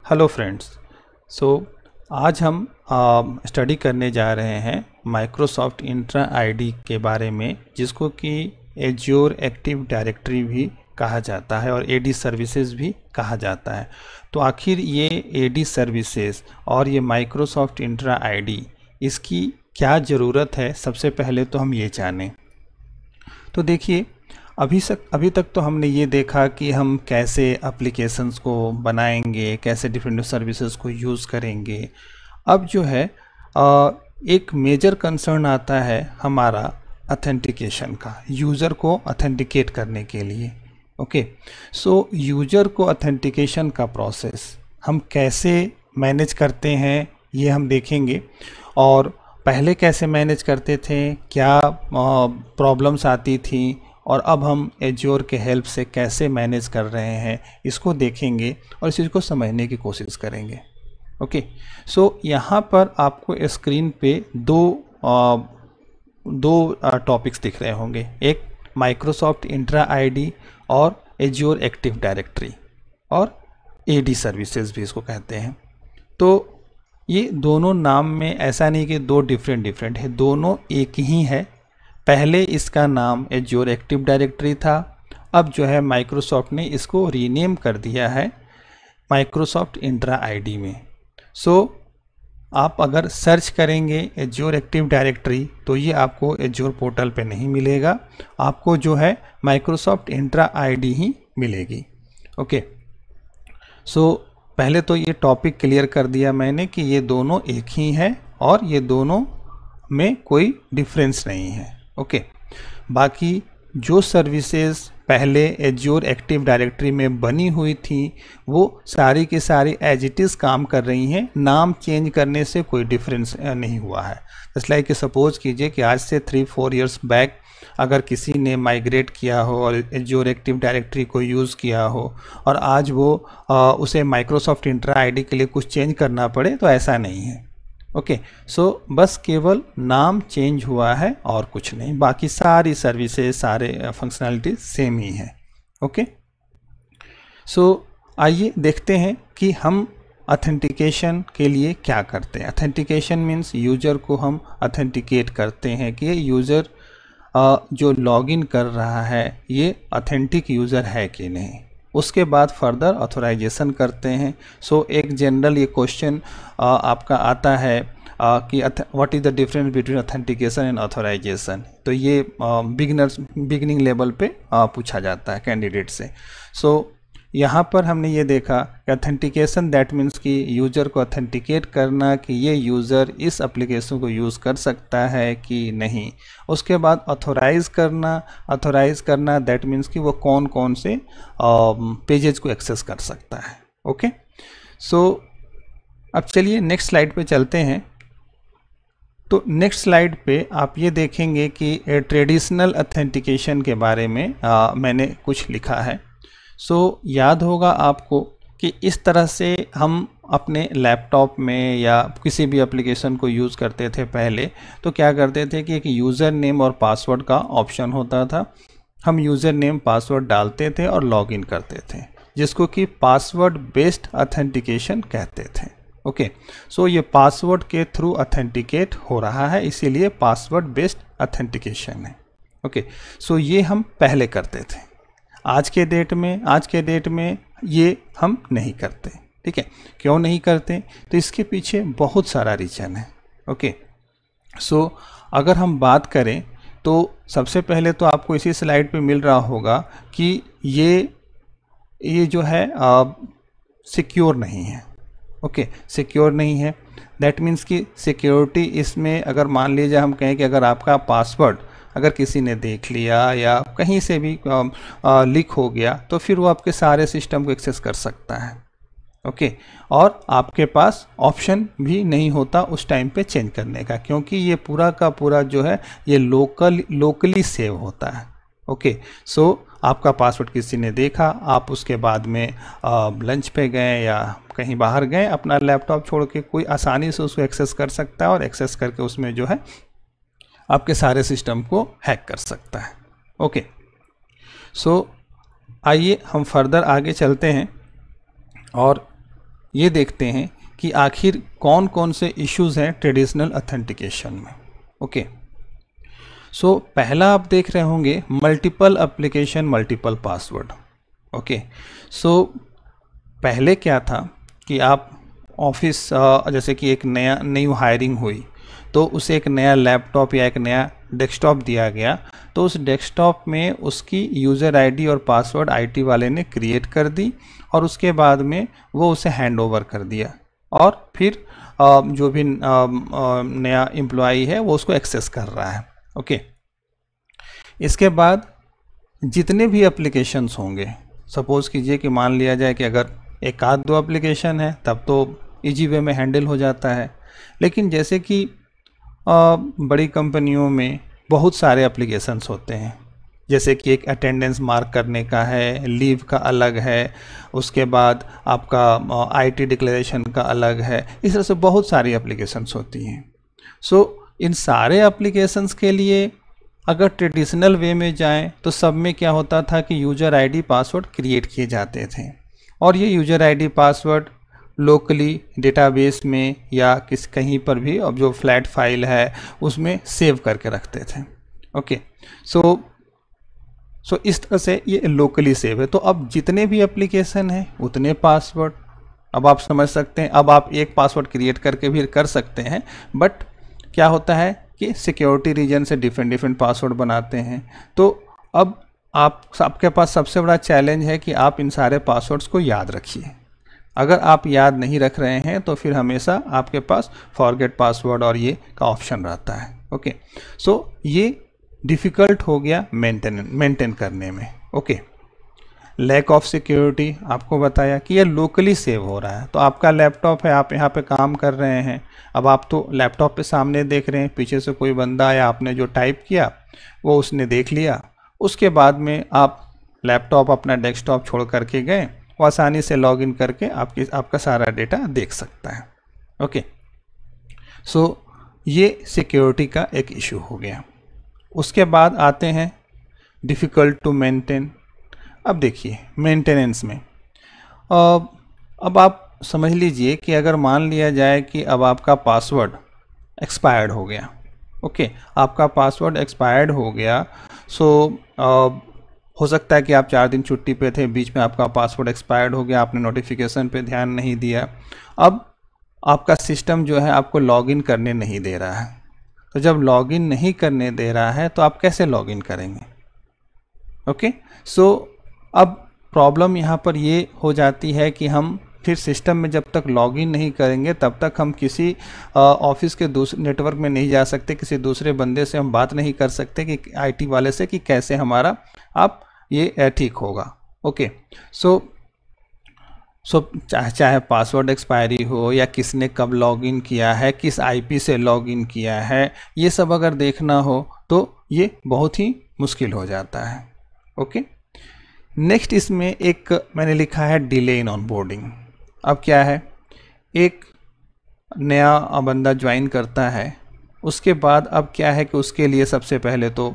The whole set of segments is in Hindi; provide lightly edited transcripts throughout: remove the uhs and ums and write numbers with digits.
Hello friends. सो आज हम स्टडी करने जा रहे हैं माइक्रोसॉफ्ट इंट्रा आईडी के बारे में, जिसको कि एज्योर एक्टिव डायरेक्टरी भी कहा जाता है और एडी सर्विसेज भी कहा जाता है। तो आखिर ये एडी सर्विसेज और ये माइक्रोसॉफ्ट इंट्रा आईडी, इसकी क्या ज़रूरत है, सबसे पहले तो हम ये जानें। तो देखिए, अभी तक तो हमने ये देखा कि हम कैसे एप्लीकेशंस को बनाएंगे, कैसे डिफरेंट सर्विसेज को यूज़ करेंगे। अब जो है एक मेजर कंसर्न आता है हमारा ऑथेंटिकेशन का, यूज़र को ऑथेंटिकेट करने के लिए। ओके, सो यूज़र को ऑथेंटिकेशन का प्रोसेस हम कैसे मैनेज करते हैं ये हम देखेंगे, और पहले कैसे मैनेज करते थे, क्या प्रॉब्लम्स आती थी, और अब हम एज्योर के हेल्प से कैसे मैनेज कर रहे हैं, इसको देखेंगे और इस चीज़ को समझने की कोशिश करेंगे। ओके, सो यहाँ पर आपको स्क्रीन पे दो टॉपिक्स दिख रहे होंगे, एक माइक्रोसॉफ्ट इंट्रा आईडी और एज्योर एक्टिव डायरेक्टरी और एडी सर्विसेज भी इसको कहते हैं। तो ये दोनों नाम में ऐसा नहीं कि दो डिफरेंट है, दोनों एक ही है। पहले इसका नाम एज्योर एक्टिव डायरेक्टरी था, अब जो है माइक्रोसॉफ्ट ने इसको रीनेम कर दिया है माइक्रोसॉफ्ट इंट्रा आईडी में। सो आप अगर सर्च करेंगे एज्योर एक्टिव डायरेक्टरी तो ये आपको एज्योर पोर्टल पे नहीं मिलेगा, आपको जो है माइक्रोसॉफ्ट इंट्रा आईडी ही मिलेगी। ओके, सो पहले तो ये टॉपिक क्लियर कर दिया मैंने कि ये दोनों एक ही है और ये दोनों में कोई डिफरेंस नहीं है। ओके, बाकी जो सर्विसेज पहले एज्योर एक्टिव डायरेक्टरी में बनी हुई थी वो सारी की सारी एज इट इज़ काम कर रही हैं, नाम चेंज करने से कोई डिफरेंस नहीं हुआ है। जस्ट लाइक सपोज कीजिए कि आज से 3-4 इयर्स बैक अगर किसी ने माइग्रेट किया हो और एज्योर एक्टिव डायरेक्टरी को यूज़ किया हो और आज वो उसे माइक्रोसॉफ्ट इंट्रा आईडी के लिए कुछ चेंज करना पड़े, तो ऐसा नहीं है। ओके, सो बस केवल नाम चेंज हुआ है और कुछ नहीं, बाकी सारी सर्विसेज सारे फंक्शनैलिटी सेम ही है। ओके, सो आइए देखते हैं कि हम ऑथेंटिकेशन के लिए क्या करते हैं। ऑथेंटिकेशन मीन्स यूज़र को हम ऑथेंटिकेट करते हैं कि यूज़र जो लॉगिन कर रहा है ये ऑथेंटिक यूज़र है कि नहीं। उसके बाद फर्दर ऑथोराइजेशन करते हैं। सो एक जनरल ये क्वेश्चन आपका आता है कि what is the difference between authentication and authorisation. तो ये बिगिनिंग लेवल पे पूछा जाता है कैंडिडेट से। सो यहाँ पर हमने ये देखा कि ऑथेंटिकेशन दैट मीन्स कि यूज़र को ऑथेंटिकेट करना कि ये यूज़र इस एप्लीकेशन को यूज़ कर सकता है कि नहीं। उसके बाद ऑथोराइज़ करना दैट मीन्स कि वो कौन कौन से पेजेस को एक्सेस कर सकता है। ओके, सो अब चलिए नेक्स्ट स्लाइड पे चलते हैं। तो नेक्स्ट स्लाइड पे आप ये देखेंगे कि ट्रेडिशनल ऑथेंटिकेशन के बारे में मैंने कुछ लिखा है। सो याद होगा आपको कि इस तरह से हम अपने लैपटॉप में या किसी भी एप्लीकेशन को यूज़ करते थे पहले, तो क्या करते थे कि एक यूज़र नेम और पासवर्ड का ऑप्शन होता था। हम यूज़र नेम पासवर्ड डालते थे और लॉगिन करते थे, जिसको कि पासवर्ड बेस्ड ऑथेंटिकेशन कहते थे। ओके, सो ये पासवर्ड के थ्रू ऑथेंटिकेट हो रहा है, इसीलिए पासवर्ड बेस्ड ऑथेंटिकेशन है। ओके, सो ये हम पहले करते थे। आज के डेट में ये हम नहीं करते। ठीक है, क्यों नहीं करते? तो इसके पीछे बहुत सारा रीज़न है। ओके, सो अगर हम बात करें तो सबसे पहले तो आपको इसी स्लाइड पे मिल रहा होगा कि ये जो है सिक्योर नहीं है। ओके, सिक्योर नहीं है दैट मीन्स कि सिक्योरिटी इसमें अगर मान लीजिए हम कहें कि अगर आपका पासवर्ड अगर किसी ने देख लिया या कहीं से भी लीक हो गया, तो फिर वो आपके सारे सिस्टम को एक्सेस कर सकता है। ओके, और आपके पास ऑप्शन भी नहीं होता उस टाइम पे चेंज करने का, क्योंकि ये पूरा का पूरा जो है ये लोकली सेव होता है। ओके, सो आपका पासवर्ड किसी ने देखा, आप उसके बाद में लंच पे गए या कहीं बाहर गए, अपना लैपटॉप छोड़ के कोई आसानी से उसको एक्सेस कर सकता है और एक्सेस करके उसमें जो है आपके सारे सिस्टम को हैक कर सकता है। ओके, सो आइए हम फर्दर आगे चलते हैं और ये देखते हैं कि आखिर कौन कौन से इश्यूज हैं ट्रेडिशनल ऑथेंटिकेशन में। ओके, सो पहला आप देख रहे होंगे multiple application multiple password. Okay, so पहले क्या था कि आप ऑफिस जैसे कि एक नई हायरिंग हुई तो उसे एक नया लैपटॉप या एक नया डेस्कटॉप दिया गया, तो उस डेस्कटॉप में उसकी यूज़र आईडी और पासवर्ड आईटी वाले ने क्रिएट कर दी और उसके बाद में वो उसे हैंड ओवर कर दिया और फिर जो भी नया एम्प्लॉई है वो उसको एक्सेस कर रहा है। ओके, इसके बाद जितने भी एप्लीकेशंस होंगे, सपोज़ कीजिए कि मान लिया जाए कि अगर एक आध दो एप्लीकेशन है तब तो इजी वे में हैंडल हो जाता है, लेकिन जैसे कि बड़ी कंपनियों में बहुत सारे एप्लीकेशंस होते हैं, जैसे कि एक अटेंडेंस मार्क करने का है, लीव का अलग है, उसके बाद आपका आईटी डिक्लेरेशन का अलग है, इस तरह से बहुत सारी एप्लीकेशंस होती हैं। सो इन सारे एप्लीकेशंस के लिए अगर ट्रेडिशनल वे में जाएं तो सब में क्या होता था कि यूज़र आईडी पासवर्ड क्रिएट किए जाते थे और ये user ID password locally database में या कहीं पर भी अब जो फ्लैट फाइल है उसमें सेव करके रखते थे। ओके, सो इस तरह से ये लोकली सेव है। तो अब जितने भी एप्लीकेशन हैं उतने पासवर्ड, अब आप समझ सकते हैं। अब आप एक पासवर्ड क्रिएट करके भी कर सकते हैं, बट क्या होता है कि सिक्योरिटी रीजन से डिफरेंट पासवर्ड बनाते हैं। तो अब आपके पास सबसे बड़ा चैलेंज है कि आप इन सारे पासवर्ड्स को याद रखिए। अगर आप याद नहीं रख रहे हैं तो फिर हमेशा आपके पास फॉरगेट पासवर्ड और ये का ऑप्शन रहता है। ओके, सो ये डिफ़िकल्ट हो गया मेंटेन करने में। ओके, लैक ऑफ सिक्योरिटी आपको बताया कि ये लोकली सेव हो रहा है। तो आपका लैपटॉप है, आप यहाँ पे काम कर रहे हैं, अब आप तो लैपटॉप पे सामने देख रहे हैं, पीछे से कोई बंदा आया, आपने जो टाइप किया वो उसने देख लिया, उसके बाद में आप लैपटॉप अपना डेस्कटॉप छोड़ करके गए, वो आसानी से लॉगिन करके आपका सारा डेटा देख सकता है। ओके, सो ये सिक्योरिटी का एक इशू हो गया। उसके बाद आते हैं डिफ़िकल्ट टू मेंटेन। अब देखिए मेंटेनेंस में अब आप समझ लीजिए कि अगर मान लिया जाए कि अब आपका पासवर्ड एक्सपायर्ड हो गया। ओके, आपका पासवर्ड एक्सपायर्ड हो गया, सो हो सकता है कि आप 4 दिन छुट्टी पे थे, बीच में आपका पासवर्ड एक्सपायर्ड हो गया, आपने नोटिफिकेशन पे ध्यान नहीं दिया, अब आपका सिस्टम जो है आपको लॉगिन करने नहीं दे रहा है। तो जब लॉगिन नहीं करने दे रहा है तो आप कैसे लॉगिन करेंगे? ओके, सो अब प्रॉब्लम यहाँ पर ये हो जाती है कि हम फिर सिस्टम में जब तक लॉगिन नहीं करेंगे तब तक हम किसी ऑफिस के दूसरे नेटवर्क में नहीं जा सकते, किसी दूसरे बंदे से हम बात नहीं कर सकते कि आईटी वाले से कि कैसे हमारा आप ये ठीक होगा। ओके, सो चाहे पासवर्ड एक्सपायरी हो या किसने कब लॉगिन किया है, किस आईपी से लॉगिन किया है, ये सब अगर देखना हो तो ये बहुत ही मुश्किल हो जाता है। ओके, नेक्स्ट इसमें एक मैंने लिखा है डिले इन ऑनबोर्डिंग। अब क्या है, एक नया बंदा ज्वाइन करता है, उसके बाद अब क्या है कि उसके लिए सबसे पहले तो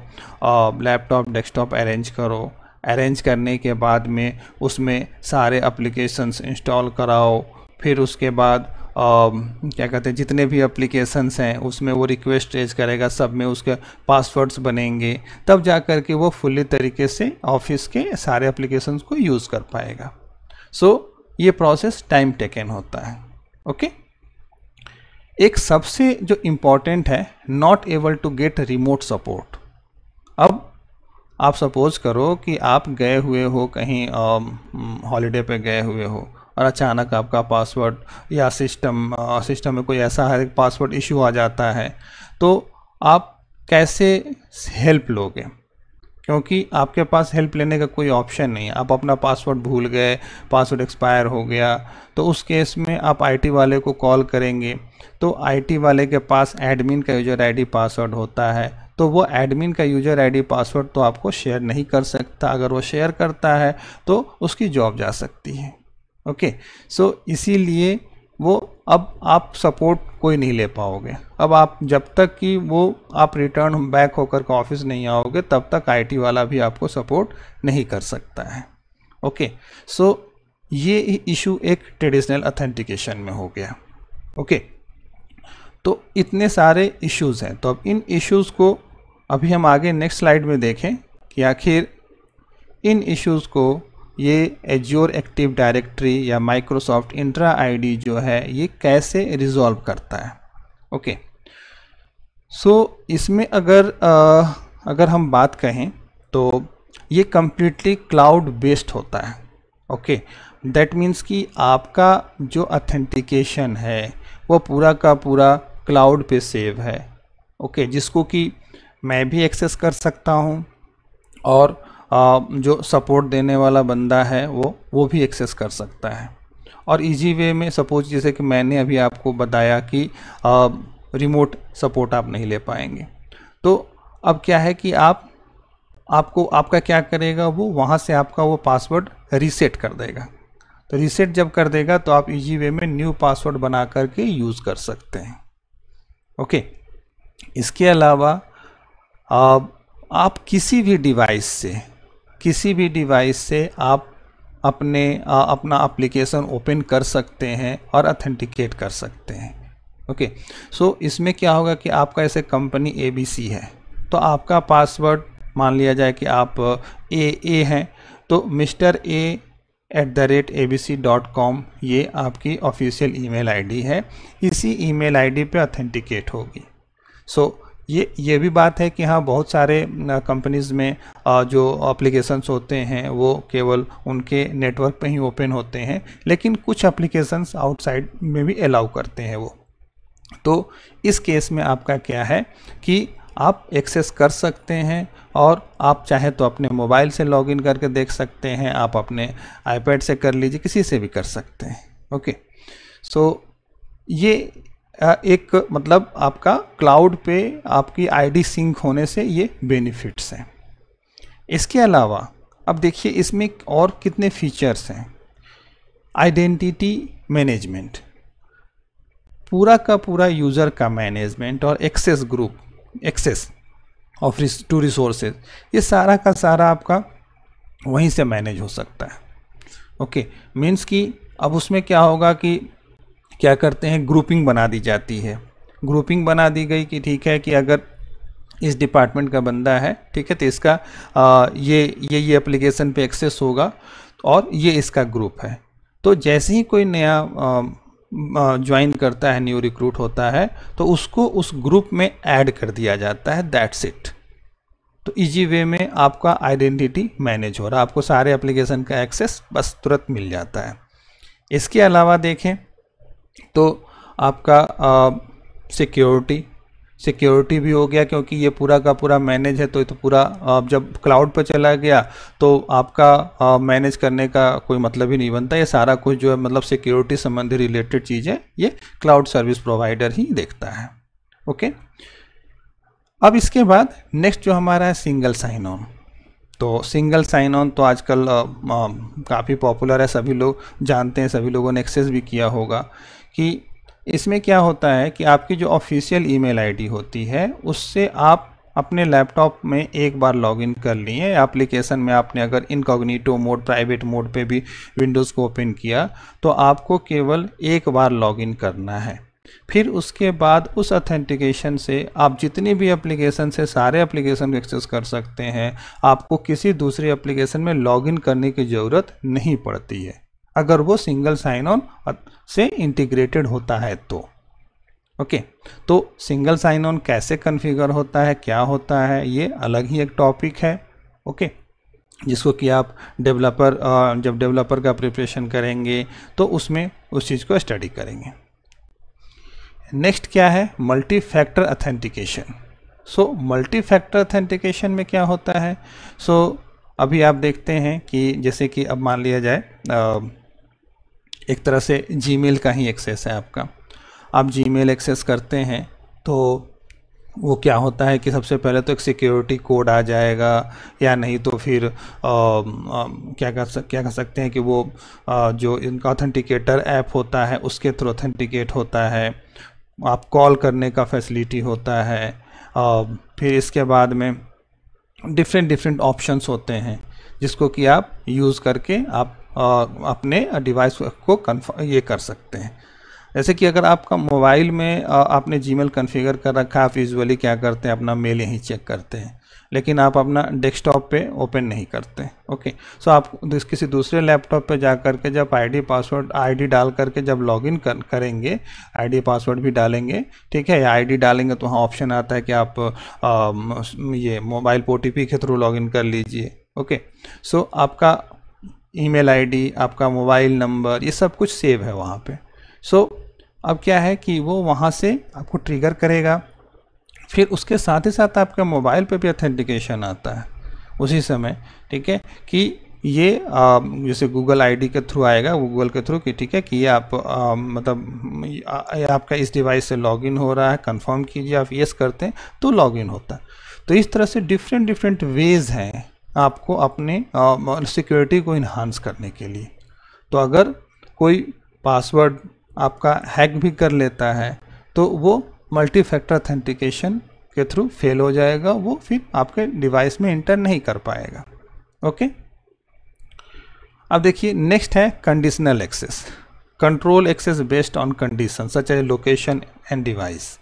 लैपटॉप डेस्कटॉप अरेंज करो, अरेंज करने के बाद में उसमें सारे एप्लीकेशंस इंस्टॉल कराओ, फिर उसके बाद क्या कहते हैं जितने भी एप्लीकेशंस हैं उसमें वो रिक्वेस्ट रेज करेगा, सब में उसके पासवर्ड्स बनेंगे, तब जा कर के वो फुल्ली तरीके से ऑफिस के सारे एप्लीकेशंस को यूज़ कर पाएगा। सो ये प्रोसेस टाइम टेकन होता है। ओके, एक सबसे जो इम्पॉर्टेंट है, not able to get remote support. अब आप सपोज करो कि आप गए हुए हो कहीं हॉलीडे पे गए हुए हो और अचानक आपका पासवर्ड या सिस्टम में कोई ऐसा है पासवर्ड इशू आ जाता है, तो आप कैसे हेल्प लोगे? क्योंकि आपके पास हेल्प लेने का कोई ऑप्शन नहीं है। आप अपना पासवर्ड भूल गए, पासवर्ड एक्सपायर हो गया, तो उस केस में आप आईटी वाले को कॉल करेंगे, तो आईटी वाले के पास एडमिन का यूज़र आईडी पासवर्ड होता है, तो वो एडमिन का यूज़र आईडी पासवर्ड तो आपको शेयर नहीं कर सकता। अगर वो शेयर करता है तो उसकी जॉब जा सकती है। ओके, सो इसीलिए वो अब आप सपोर्ट कोई नहीं ले पाओगे। अब आप जब तक कि वो आप रिटर्न बैक होकर के ऑफिस नहीं आओगे तब तक आईटी वाला भी आपको सपोर्ट नहीं कर सकता है। ओके, सो ये इशू एक ट्रेडिशनल ऑथेंटिकेशन में हो गया। ओके, तो इतने सारे इश्यूज हैं। तो अब इन इश्यूज को अभी हम आगे नेक्स्ट स्लाइड में देखें कि आखिर इन इश्यूज को ये एज्योर एक्टिव डायरेक्टरी या माइक्रोसॉफ्ट इंट्रा आईडी जो है ये कैसे रिजॉल्व करता है। ओके, सो इसमें अगर हम बात कहें तो ये कम्प्लीटली क्लाउड बेस्ड होता है। ओके, दैट मीन्स कि आपका जो ऑथेंटिकेशन है वो पूरा का पूरा क्लाउड पे सेव है। ओके, जिसको कि मैं भी एक्सेस कर सकता हूँ और जो सपोर्ट देने वाला बंदा है वो भी एक्सेस कर सकता है। और इजी वे में, सपोज जैसे कि मैंने अभी आपको बताया कि रिमोट सपोर्ट आप नहीं ले पाएंगे, तो अब क्या है कि आपका क्या करेगा, वो वहाँ से आपका वो पासवर्ड रीसेट कर देगा। तो रीसेट जब कर देगा तो आप इजी वे में न्यू पासवर्ड बना करके यूज़ कर सकते हैं। ओके, इसके अलावा आप किसी भी डिवाइस से आप अपना एप्लीकेशन ओपन कर सकते हैं और ऑथेंटिकेट कर सकते हैं। ओके, सो इसमें क्या होगा कि आपका ऐसे कंपनी ABC है, तो आपका पासवर्ड मान लिया जाए कि आप ए हैं, तो mr.a@abc.com ये आपकी ऑफिशियल ईमेल आईडी है। इसी ईमेल आईडी पे ऑथेंटिकेट होगी। सो ये भी बात है कि हाँ, बहुत सारे कंपनीज़ में जो एप्लीकेशंस होते हैं वो केवल उनके नेटवर्क पे ही ओपन होते हैं, लेकिन कुछ एप्लीकेशंस आउटसाइड में भी अलाउ करते हैं वो। तो इस केस में आपका क्या है कि आप एक्सेस कर सकते हैं और आप चाहे तो अपने मोबाइल से लॉगिन करके देख सकते हैं, आप अपने आईपैड से कर लीजिए, किसी से भी कर सकते हैं। ओके, सो ये एक मतलब आपका क्लाउड पे आपकी आईडी सिंक होने से ये बेनिफिट्स हैं। इसके अलावा अब देखिए इसमें और कितने फीचर्स हैं। आइडेंटिटी मैनेजमेंट, पूरा का पूरा यूज़र का मैनेजमेंट और एक्सेस ऑफ टू रिसोर्सेज, ये सारा का सारा आपका वहीं से मैनेज हो सकता है। ओके, मीन्स कि अब उसमें क्या होगा कि क्या करते हैं, ग्रुपिंग बना दी जाती है। ग्रुपिंग बना दी गई कि ठीक है कि अगर इस डिपार्टमेंट का बंदा है, ठीक है, तो इसका ये एप्लीकेशन पे एक्सेस होगा और ये इसका ग्रुप है। तो जैसे ही कोई नया ज्वाइन करता है, न्यू रिक्रूट होता है, तो उसको उस ग्रुप में ऐड कर दिया जाता है। That's it. तो इजी वे में आपका आइडेंटिटी मैनेज हो रहा है, आपको सारे एप्लीकेशन का एक्सेस बस तुरंत मिल जाता है। इसके अलावा देखें तो आपका सिक्योरिटी भी हो गया, क्योंकि ये पूरा का पूरा मैनेज है। तो पूरा जब क्लाउड पर चला गया तो आपका मैनेज करने का कोई मतलब ही नहीं बनता। ये सारा कुछ जो है मतलब सिक्योरिटी संबंधी रिलेटेड चीज़ें ये क्लाउड सर्विस प्रोवाइडर ही देखता है। ओके, अब इसके बाद नेक्स्ट जो हमारा है सिंगल साइन ऑन। तो सिंगल साइन ऑन तो आजकल काफ़ी पॉपुलर है, सभी लोग जानते हैं, सभी लोगों ने एक्सेस भी किया होगा। कि इसमें क्या होता है कि आपकी जो ऑफिशियल ईमेल आईडी होती है उससे आप अपने लैपटॉप में एक बार लॉगिन कर लिए, एप्लीकेशन में आपने अगर इनकॉग्निटो मोड, प्राइवेट मोड पे भी विंडोज़ को ओपन किया, तो आपको केवल एक बार लॉगिन करना है। फिर उसके बाद उस ऑथेंटिकेशन से आप जितनी भी एप्लीकेशन से सारे एप्लीकेशन को एक्सेस कर सकते हैं। आपको किसी दूसरी एप्लीकेशन में लॉगिन करने की ज़रूरत नहीं पड़ती है, अगर वो सिंगल साइन ऑन से इंटीग्रेटेड होता है तो। ओके, तो सिंगल साइन ऑन कैसे कॉन्फ़िगर होता है, क्या होता है, ये अलग ही एक टॉपिक है। ओके, जिसको कि आप जब डेवलपर का प्रिपरेशन करेंगे तो उसमें उस चीज़ को स्टडी करेंगे। नेक्स्ट क्या है, multi factor authentication. So multi factor authentication में क्या होता है, अभी आप देखते हैं कि जैसे कि अब मान लिया जाए एक तरह से जीमेल का ही एक्सेस है आपका, आप जीमेल एक्सेस करते हैं तो वो क्या होता है कि सबसे पहले तो एक सिक्योरिटी कोड आ जाएगा, या नहीं तो फिर क्या कर सकते हैं कि वो जो इनका ऑथेंटिकेटर ऐप होता है उसके थ्रू ऑथेंटिकेट होता है। आप कॉल करने का फैसिलिटी होता है, फिर इसके बाद में डिफरेंट ऑप्शंस होते हैं जिसको कि आप यूज़ करके आप अपने डिवाइस को ये कर सकते हैं। जैसे कि अगर आपका मोबाइल में आपने जीमेल कॉन्फ़िगर कर रखा है, आप यूजुअली क्या करते हैं, अपना मेल यहीं चेक करते हैं, लेकिन आप अपना डेस्कटॉप पे ओपन नहीं करते। ओके, सो आप किसी दूसरे लैपटॉप पे जा कर के जब आईडी डाल करके जब लॉगिन करेंगे, आईडी पासवर्ड भी डालेंगे, ठीक है, या आईडी डालेंगे तो वहाँ ऑप्शन आता है कि आप ये मोबाइल पे ओटीपी के थ्रू लॉगिन कर लीजिए। ओके, सो आपका ईमेल आईडी, आपका मोबाइल नंबर, ये सब कुछ सेव है वहाँ पे। सो अब क्या है कि वो वहाँ से आपको ट्रिगर करेगा, फिर उसके साथ ही साथ आपके मोबाइल पे भी ऑथेंटिकेशन आता है उसी समय, ठीक है, कि ये जैसे गूगल आईडी के थ्रू आएगा, गूगल के थ्रू कि ठीक है कि ये आप मतलब आपका इस डिवाइस से लॉगिन हो रहा है, कंफर्म कीजिए, आप यस करते हैं तो लॉगिन होता है। तो इस तरह से डिफरेंट वेज हैं आपको अपने सिक्योरिटी को इन्हांस करने के लिए। तो अगर कोई पासवर्ड आपका हैक भी कर लेता है तो वो मल्टी फैक्टर ऑथेंटिकेशन के थ्रू फेल हो जाएगा, वो फिर आपके डिवाइस में इंटर नहीं कर पाएगा। ओके, अब देखिए नेक्स्ट है conditional access, control access based on condition such as location and device.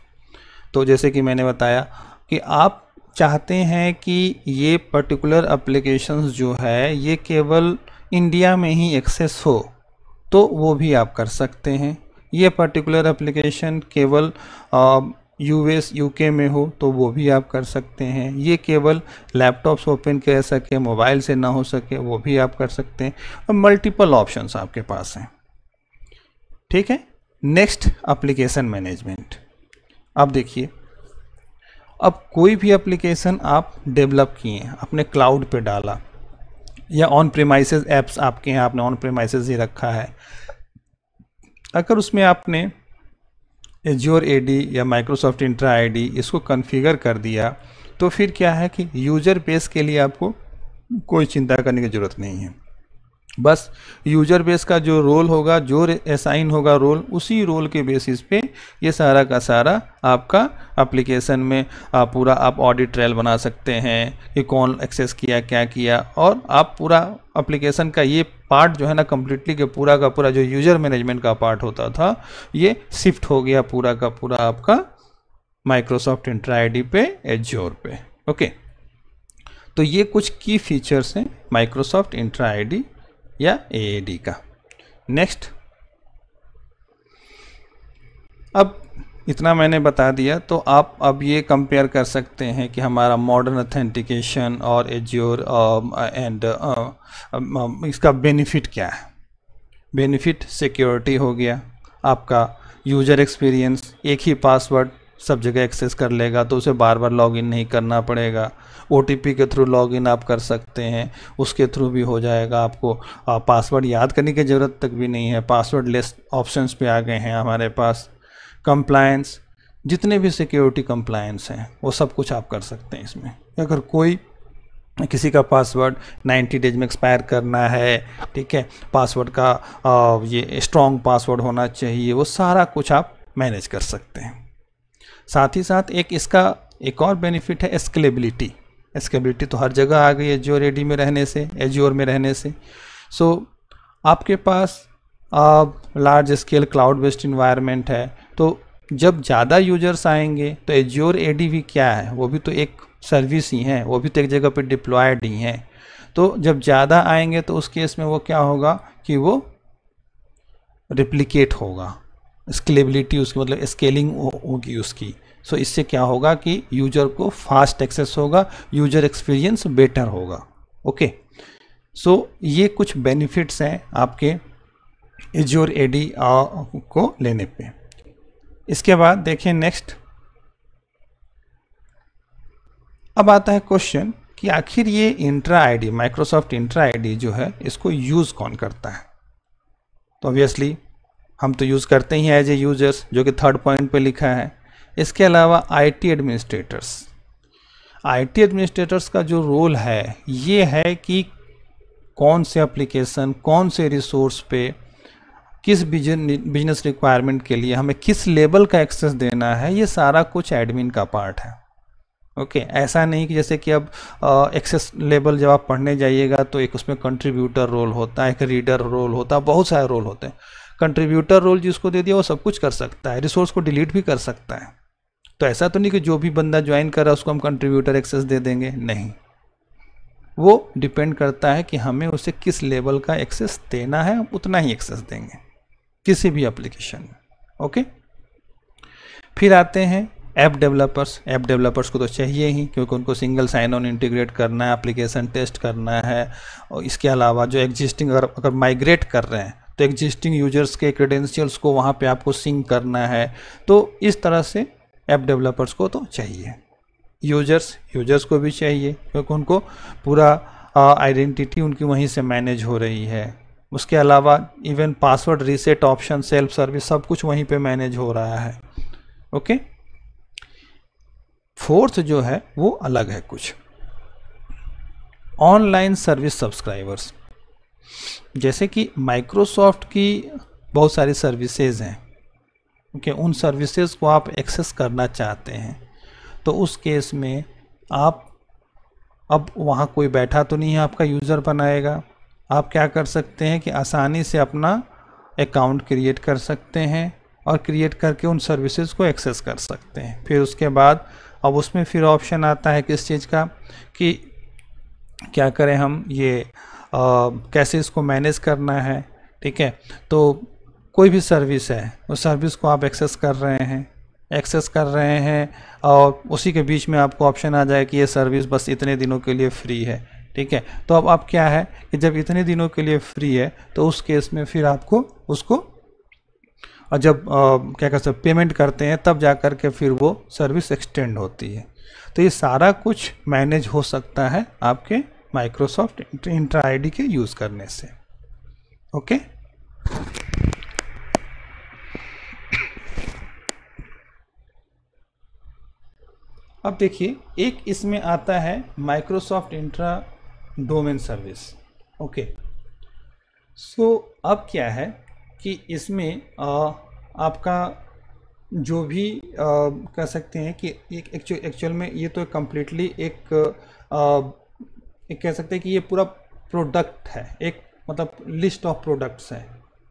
तो जैसे कि मैंने बताया कि आप चाहते हैं कि ये पर्टिकुलर एप्लीकेशंस जो है ये केवल इंडिया में ही एक्सेस हो, तो वो भी आप कर सकते हैं। ये पर्टिकुलर एप्लीकेशन केवल यूएस यूके में हो तो वो भी आप कर सकते हैं। ये केवल लैपटॉप्स ओपन कर सके, मोबाइल से ना हो सके, वो भी आप कर सकते हैं। और मल्टीपल ऑप्शंस आपके पास हैं, ठीक है। Next, application management. अब देखिए, अब कोई भी एप्लीकेशन आप डेवलप किए, अपने क्लाउड पे डाला, या ऑन प्रीमाइसेस ऐप्स आपके हैं, आपने ऑन प्रीमाइसेस ही रखा है, अगर उसमें आपने एज्योर एडी या माइक्रोसॉफ्ट इंट्रा आईडी इसको कॉन्फ़िगर कर दिया, तो फिर क्या है कि यूज़र बेस के लिए आपको कोई चिंता करने की ज़रूरत नहीं है। बस यूज़र बेस का जो रोल होगा, जो असाइन होगा रोल, उसी रोल के बेसिस पे ये सारा का सारा आपका एप्लीकेशन में पूरा आप ऑडिट ट्रेल बना सकते हैं कि कौन एक्सेस किया, क्या किया, और आप पूरा एप्लीकेशन का ये पार्ट जो है ना कम्प्लीटली के पूरा का पूरा जो यूज़र मैनेजमेंट का पार्ट होता था, ये शिफ्ट हो गया पूरा का पूरा आपका माइक्रोसॉफ्ट इंट्रा आईडी पे, एज्योर पे। ओके, तो ये कुछ की फीचर्स हैं माइक्रोसॉफ्ट इंट्रा आईडी या एएडी का। नेक्स्ट, अब इतना मैंने बता दिया, तो आप अब ये कंपेयर कर सकते हैं कि हमारा मॉडर्न ऑथेंटिकेशन और एज्योर एंड इसका बेनिफिट क्या है। बेनिफिट सिक्योरिटी हो गया, आपका यूज़र एक्सपीरियंस, एक ही पासवर्ड सब जगह एक्सेस कर लेगा, तो उसे बार बार लॉगिन नहीं करना पड़ेगा। ओटीपी के थ्रू लॉगिन आप कर सकते हैं, उसके थ्रू भी हो जाएगा, आपको पासवर्ड याद करने की ज़रूरत तक भी नहीं है, पासवर्ड लेस ऑप्शंस पे आ गए हैं हमारे पास। कंप्लायंस, जितने भी सिक्योरिटी कंप्लायंस हैं वो सब कुछ आप कर सकते हैं इसमें। अगर कोई किसी का पासवर्ड 90 डेज में एक्सपायर करना है, ठीक है, पासवर्ड का ये स्ट्रॉन्ग पासवर्ड होना चाहिए, वो सारा कुछ आप मैनेज कर सकते हैं। साथ ही साथ इसका एक और बेनिफिट है स्केलेबिलिटी। स्केलेबिलिटी तो हर जगह आ गई है एज्योर एडी में रहने से, एज्योर में रहने से। सो आपके पास large scale cloud based environment है, तो जब ज़्यादा यूजर्स आएंगे तो एज्योर एडी भी क्या है, वो भी तो एक सर्विस ही है, वो भी तो एक जगह पे डिप्लॉयड ही है। तो जब ज़्यादा आएंगे तो उस केस में वो क्या होगा कि वो रिप्लिकेट होगा, स्केलेबिलिटी उसकी मतलब स्केलिंग होगी उसकी। सो इससे क्या होगा कि यूजर को फास्ट एक्सेस होगा, यूजर एक्सपीरियंस बेटर होगा। ओके, सो ये कुछ बेनिफिट्स हैं आपके एज्योर एडी को लेने पे। इसके बाद देखें नेक्स्ट, अब आता है क्वेश्चन कि आखिर ये intra ID, Microsoft Entra ID जो है, इसको यूज़ कौन करता है। तो ऑब्वियसली हम तो यूज़ करते ही हैं एज ए यूजर्स, जो कि थर्ड पॉइंट पे लिखा है। इसके अलावा आईटी एडमिनिस्ट्रेटर्स, आईटी एडमिनिस्ट्रेटर्स का जो रोल है ये है कि कौन से एप्लीकेशन, कौन से रिसोर्स पे, किस बिजनेस रिक्वायरमेंट के लिए हमें किस लेवल का एक्सेस देना है, ये सारा कुछ एडमिन का पार्ट है। ओके ऐसा नहीं कि जैसे कि अब एक्सेस लेवल जब आप पढ़ने जाइएगा तो एक उसमें कंट्रीब्यूटर रोल होता है, एक रीडर रोल होता है, बहुत सारे रोल होते हैं। कंट्रीब्यूटर रोल जिसको दे दिया वो सब कुछ कर सकता है, रिसोर्स को डिलीट भी कर सकता है। तो ऐसा तो नहीं कि जो भी बंदा ज्वाइन कर रहा है उसको हम कंट्रीब्यूटर एक्सेस दे देंगे, नहीं। वो डिपेंड करता है कि हमें उसे किस लेवल का एक्सेस देना है, हम उतना ही एक्सेस देंगे किसी भी एप्लीकेशन में। ओके, फिर आते हैं ऐप डेवलपर्स। ऐप डेवलपर्स को तो चाहिए ही, क्योंकि उनको सिंगल साइन ऑन इंटीग्रेट करना है, एप्लीकेशन टेस्ट करना है, और इसके अलावा जो एग्जिस्टिंग अगर माइग्रेट कर रहे हैं तो एग्जिस्टिंग यूजर्स के क्रेडेंशियल्स को वहाँ पे आपको सिंक करना है। तो इस तरह से ऐप डेवलपर्स को तो चाहिए। यूजर्स को भी चाहिए, क्योंकि उनको पूरा आइडेंटिटी उनकी वहीं से मैनेज हो रही है। उसके अलावा even password reset option, self service, सब कुछ वहीं पे मैनेज हो रहा है। ओके, फोर्थ जो है वो अलग है कुछ, ऑनलाइन सर्विस सब्सक्राइबर्स। जैसे कि माइक्रोसॉफ्ट की बहुत सारी सर्विसेज हैं, ओके, उन सर्विसेज को आप एक्सेस करना चाहते हैं, तो उस केस में आप, अब वहाँ कोई बैठा तो नहीं है आपका यूज़र बनाएगा, आप क्या कर सकते हैं कि आसानी से अपना अकाउंट क्रिएट कर सकते हैं और क्रिएट करके उन सर्विसेज को एक्सेस कर सकते हैं। फिर उसके बाद अब उसमें फिर ऑप्शन आता है किस चीज़ का, कि क्या करें हम, ये कैसे इसको मैनेज करना है। ठीक है, तो कोई भी सर्विस है, उस सर्विस को आप एक्सेस कर रहे हैं और उसी के बीच में आपको ऑप्शन आ जाए कि ये सर्विस बस इतने दिनों के लिए फ्री है। ठीक है, तो अब आप क्या है कि जब इतने दिनों के लिए फ्री है तो उस केस में फिर आपको उसको, और जब क्या कर सकते पेमेंट करते हैं तब जा कर के फिर वो सर्विस एक्सटेंड होती है। तो ये सारा कुछ मैनेज हो सकता है आपके माइक्रोसॉफ्ट इंट्रा आईडी के यूज़ करने से। ओके, अब देखिए एक इसमें आता है Microsoft Entra domain service. Okay, so अब क्या है कि इसमें आपका जो भी कह सकते हैं कि एक एक्चुअल में ये तो कम्प्लीटली एक कह सकते हैं कि ये पूरा प्रोडक्ट है, एक मतलब लिस्ट ऑफ प्रोडक्ट्स है।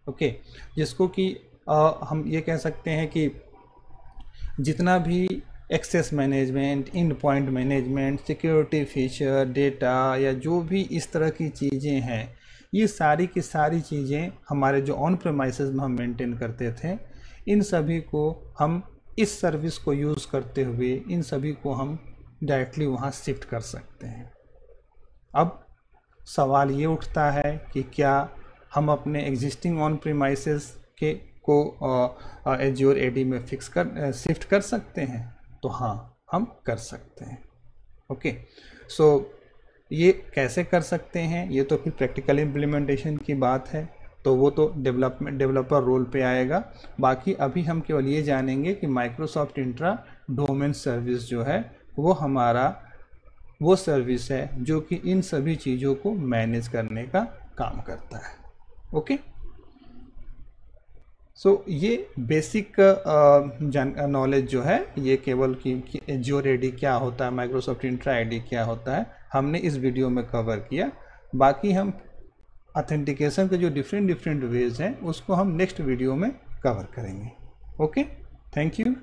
ओके, जिसको कि हम ये कह सकते हैं कि जितना भी access management, endpoint management, security feature, data या जो भी इस तरह की चीज़ें हैं, ये सारी की सारी चीज़ें हमारे जो ऑन प्रेमाइसेस में हम मेंटेन करते थे, इन सभी को हम इस सर्विस को यूज़ करते हुए इन सभी को हम डायरेक्टली वहाँ शिफ्ट कर सकते हैं। अब सवाल ये उठता है कि क्या हम अपने एग्जिस्टिंग ऑन प्रेमाइसेस के को एज्योर एडी में शिफ्ट कर सकते हैं? तो हाँ, हम कर सकते हैं। ओके, सो ये कैसे कर सकते हैं, ये तो फिर प्रैक्टिकल इम्प्लीमेंटेशन की बात है, तो वो तो डेवलपर रोल पे आएगा। बाकी अभी हम केवल ये जानेंगे कि माइक्रोसॉफ्ट इंट्रा डोमेन सर्विस जो है वो हमारा वो सर्विस है जो कि इन सभी चीज़ों को मैनेज करने का काम करता है। ओके, सो ये बेसिक नॉलेज जो है ये केवल कि एज्योर एडी क्या होता है, माइक्रोसॉफ्ट इंट्रा आईडी क्या होता है, हमने इस वीडियो में कवर किया। बाकी हम ऑथेंटिकेशन के जो डिफरेंट वेज हैं उसको हम नेक्स्ट वीडियो में कवर करेंगे। Okay, thank you.